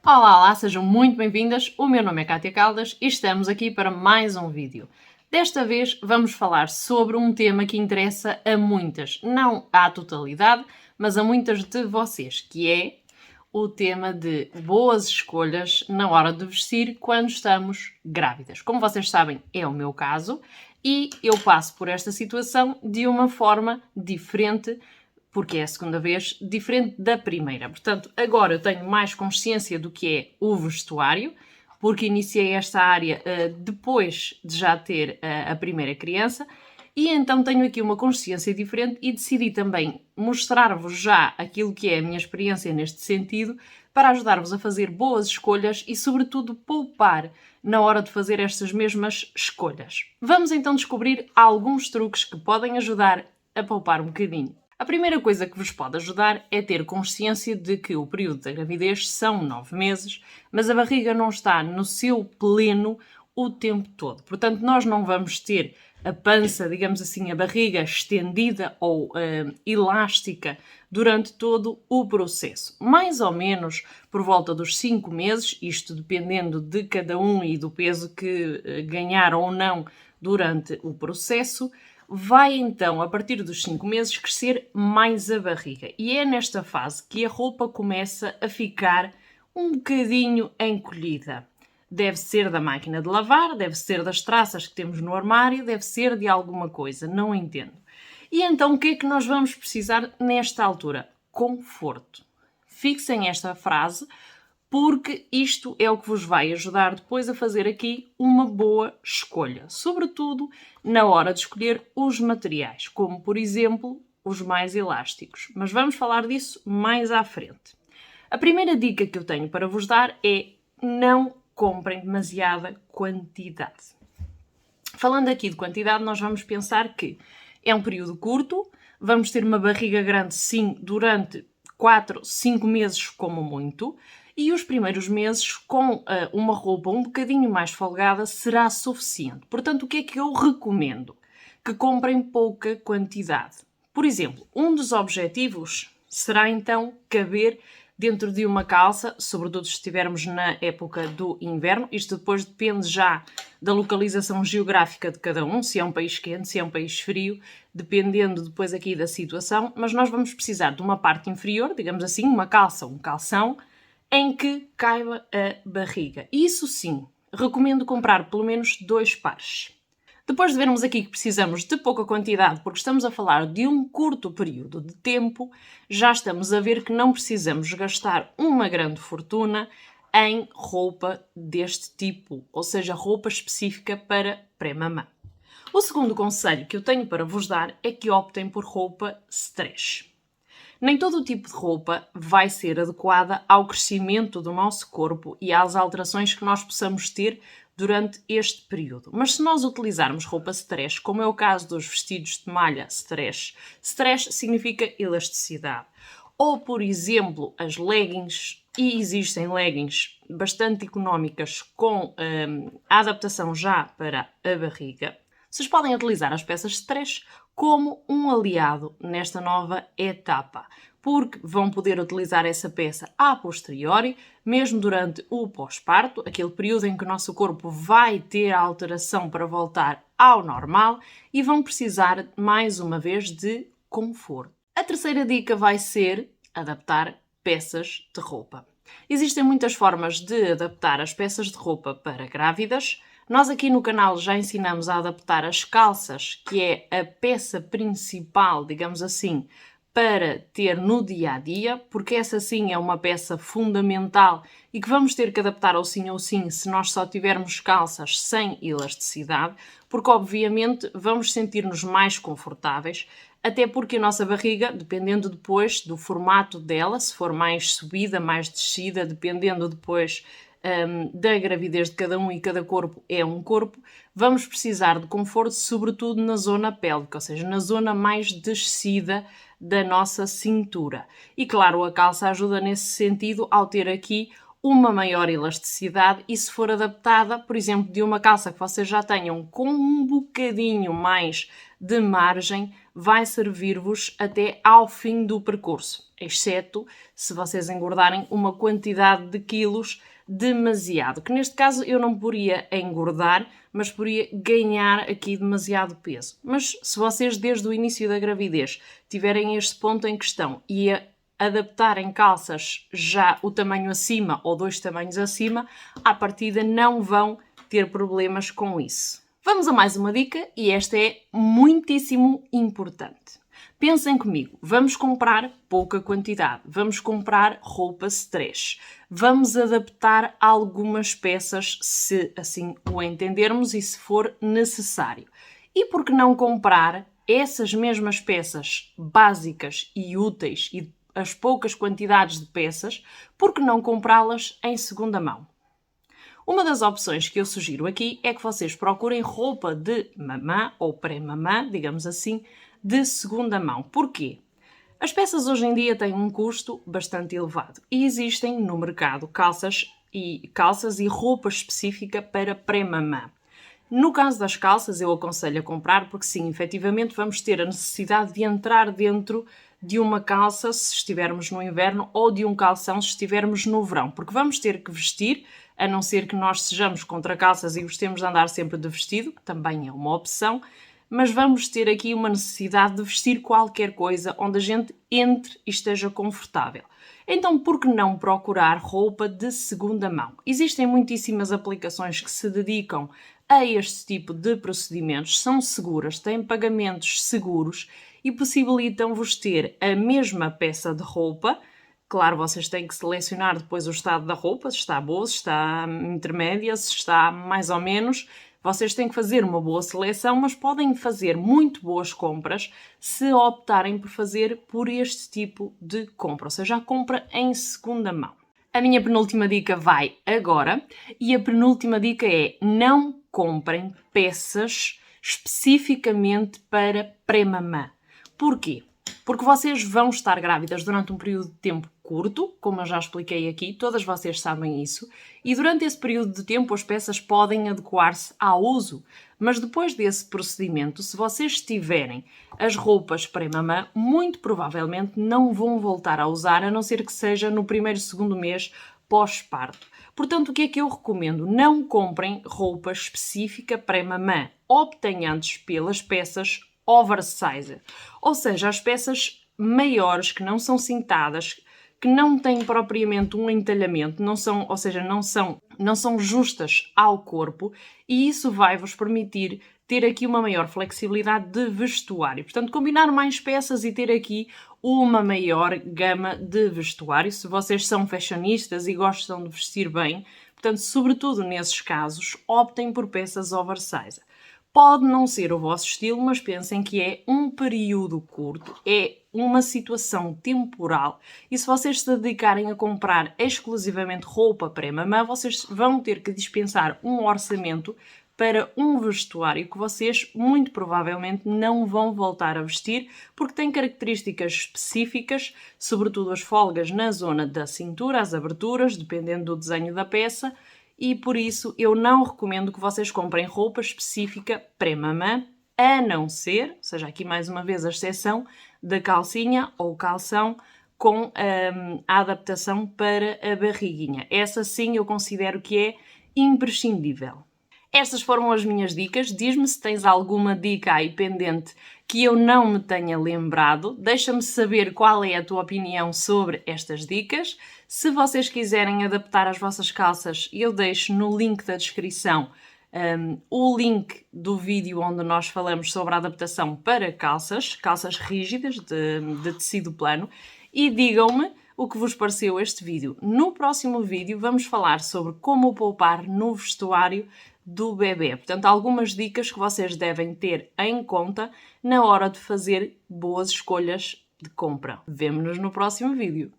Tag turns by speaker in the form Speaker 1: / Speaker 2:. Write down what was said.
Speaker 1: Olá, olá, sejam muito bem-vindas. O meu nome é Kátia Caldas e estamos aqui para mais um vídeo. Desta vez vamos falar sobre um tema que interessa a muitas, não à totalidade, mas a muitas de vocês, que é o tema de boas escolhas na hora de vestir quando estamos grávidas. Como vocês sabem, é o meu caso e eu passo por esta situação de uma forma diferente, porque é a segunda vez, diferente da primeira. Portanto, agora eu tenho mais consciência do que é o vestuário, porque iniciei esta área depois de já ter a primeira criança, e então tenho aqui uma consciência diferente e decidi também mostrar-vos já aquilo que é a minha experiência neste sentido, para ajudar-vos a fazer boas escolhas e, sobretudo, poupar na hora de fazer estas mesmas escolhas. Vamos então descobrir alguns truques que podem ajudar a poupar um bocadinho. A primeira coisa que vos pode ajudar é ter consciência de que o período da gravidez são 9 meses, mas a barriga não está no seu pleno o tempo todo. Portanto, nós não vamos ter a pança, digamos assim, a barriga estendida ou elástica durante todo o processo. Mais ou menos por volta dos 5 meses, isto dependendo de cada um e do peso que ganhar ou não durante o processo, vai então, a partir dos 5 meses, crescer mais a barriga. E é nesta fase que a roupa começa a ficar um bocadinho encolhida. Deve ser da máquina de lavar, deve ser das traças que temos no armário, deve ser de alguma coisa, não entendo. E então o que é que nós vamos precisar nesta altura? Conforto. Fixem esta frase, porque isto é o que vos vai ajudar depois a fazer aqui uma boa escolha, sobretudo na hora de escolher os materiais, como por exemplo os mais elásticos. Mas vamos falar disso mais à frente. A primeira dica que eu tenho para vos dar é não comprem demasiada quantidade. Falando aqui de quantidade, nós vamos pensar que é um período curto, vamos ter uma barriga grande sim durante 4, 5 meses como muito, e os primeiros meses com uma roupa um bocadinho mais folgada será suficiente. Portanto, o que é que eu recomendo? Que comprem pouca quantidade. Por exemplo, um dos objetivos será então caber dentro de uma calça, sobretudo se estivermos na época do inverno. Isto depois depende já da localização geográfica de cada um, se é um país quente, se é um país frio, dependendo depois aqui da situação, mas nós vamos precisar de uma parte inferior, digamos assim, uma calça, um calção, em que caiba a barriga. Isso sim, recomendo comprar pelo menos 2 pares. Depois de vermos aqui que precisamos de pouca quantidade, porque estamos a falar de um curto período de tempo, já estamos a ver que não precisamos gastar uma grande fortuna em roupa deste tipo, ou seja, roupa específica para pré-mamã. O segundo conselho que eu tenho para vos dar é que optem por roupa stretch. Nem todo o tipo de roupa vai ser adequada ao crescimento do nosso corpo e às alterações que nós possamos ter durante este período. Mas se nós utilizarmos roupa stretch, como é o caso dos vestidos de malha stretch, stretch significa elasticidade. Ou, por exemplo, as leggings, e existem leggings bastante económicas com a adaptação já para a barriga, vocês podem utilizar as peças stretch como um aliado nesta nova etapa, porque vão poder utilizar essa peça a posteriori, mesmo durante o pós-parto, aquele período em que o nosso corpo vai ter a alteração para voltar ao normal, e vão precisar, mais uma vez, de conforto. A terceira dica vai ser adaptar peças de roupa. Existem muitas formas de adaptar as peças de roupa para grávidas. Nós aqui no canal já ensinamos a adaptar as calças, que é a peça principal, digamos assim, para ter no dia-a-dia, porque essa sim é uma peça fundamental e que vamos ter que adaptar ao sim se nós só tivermos calças sem elasticidade, porque obviamente vamos sentir-nos mais confortáveis, até porque a nossa barriga, dependendo depois do formato dela, se for mais subida, mais descida, dependendo depois da gravidez de cada um, e cada corpo é um corpo, vamos precisar de conforto, sobretudo na zona pélvica, ou seja, na zona mais descida da nossa cintura. E claro, a calça ajuda nesse sentido ao ter aqui uma maior elasticidade, e se for adaptada, por exemplo, de uma calça que vocês já tenham com um bocadinho mais de margem, vai servir-vos até ao fim do percurso. exceto se vocês engordarem uma quantidade de quilos demasiado, que neste caso eu não poderia engordar, mas poderia ganhar aqui demasiado peso. Mas se vocês desde o início da gravidez tiverem este ponto em questão e adaptarem calças já o tamanho acima ou 2 tamanhos acima, à partida não vão ter problemas com isso. Vamos a mais uma dica e esta é muitíssimo importante. Pensem comigo, vamos comprar pouca quantidade, vamos comprar roupa stress, vamos adaptar algumas peças se assim o entendermos e se for necessário. E por que não comprar essas mesmas peças básicas e úteis e as poucas quantidades de peças, por que não comprá-las em segunda mão? Uma das opções que eu sugiro aqui é que vocês procurem roupa de mamã ou pré-mamã, digamos assim, de segunda mão. Porquê? As peças hoje em dia têm um custo bastante elevado e existem no mercado calças e roupa específica para pré-mamã. No caso das calças, eu aconselho a comprar porque sim, efetivamente vamos ter a necessidade de entrar dentro de uma calça se estivermos no inverno ou de um calção se estivermos no verão, porque vamos ter que vestir, a não ser que nós sejamos contra calças e gostemos de andar sempre de vestido, que também é uma opção, mas vamos ter aqui uma necessidade de vestir qualquer coisa onde a gente entre e esteja confortável. Então, por que não procurar roupa de segunda mão? Existem muitíssimas aplicações que se dedicam a este tipo de procedimentos, são seguras, têm pagamentos seguros e possibilitam-vos ter a mesma peça de roupa. Claro, vocês têm que selecionar depois o estado da roupa, se está boa, se está intermédia, se está mais ou menos. Vocês têm que fazer uma boa seleção, mas podem fazer muito boas compras se optarem por fazer por este tipo de compra, ou seja, a compra em segunda mão. A minha penúltima dica vai agora e a penúltima dica é: não comprem peças especificamente para pré-mamã. Porquê? Porque vocês vão estar grávidas durante um período de tempo curto, como eu já expliquei aqui, todas vocês sabem isso, e durante esse período de tempo as peças podem adequar-se ao uso. Mas depois desse procedimento, se vocês tiverem as roupas pré-mamã, muito provavelmente não vão voltar a usar, a não ser que seja no primeiro, segundo mês pós-parto. Portanto, o que é que eu recomendo? Não comprem roupa específica pré-mamã. Optem antes pelas peças oversize, ou seja, as peças maiores que não são cintadas, que não têm propriamente um entalhamento, não são justas ao corpo, e isso vai-vos permitir ter aqui uma maior flexibilidade de vestuário. Portanto, combinar mais peças e ter aqui uma maior gama de vestuário, se vocês são fashionistas e gostam de vestir bem. Portanto, sobretudo nesses casos, optem por peças oversize. Pode não ser o vosso estilo, mas pensem que é um período curto, é uma situação temporal e se vocês se dedicarem a comprar exclusivamente roupa pré-mamã, vocês vão ter que dispensar um orçamento para um vestuário que vocês muito provavelmente não vão voltar a vestir porque tem características específicas, sobretudo as folgas na zona da cintura, as aberturas, dependendo do desenho da peça. E por isso eu não recomendo que vocês comprem roupa específica pré-mamã, a não ser, seja aqui mais uma vez a exceção, da calcinha ou calção com a adaptação para a barriguinha. Essa sim eu considero que é imprescindível. Estas foram as minhas dicas. Diz-me se tens alguma dica aí pendente que eu não me tenha lembrado. Deixa-me saber qual é a tua opinião sobre estas dicas. Se vocês quiserem adaptar as vossas calças, eu deixo no link da descrição o link do vídeo onde nós falamos sobre a adaptação para calças rígidas de tecido plano, e digam-me o que vos pareceu este vídeo. No próximo vídeo vamos falar sobre como poupar no vestuário do bebê. Portanto, algumas dicas que vocês devem ter em conta na hora de fazer boas escolhas de compra. Vemo-nos no próximo vídeo.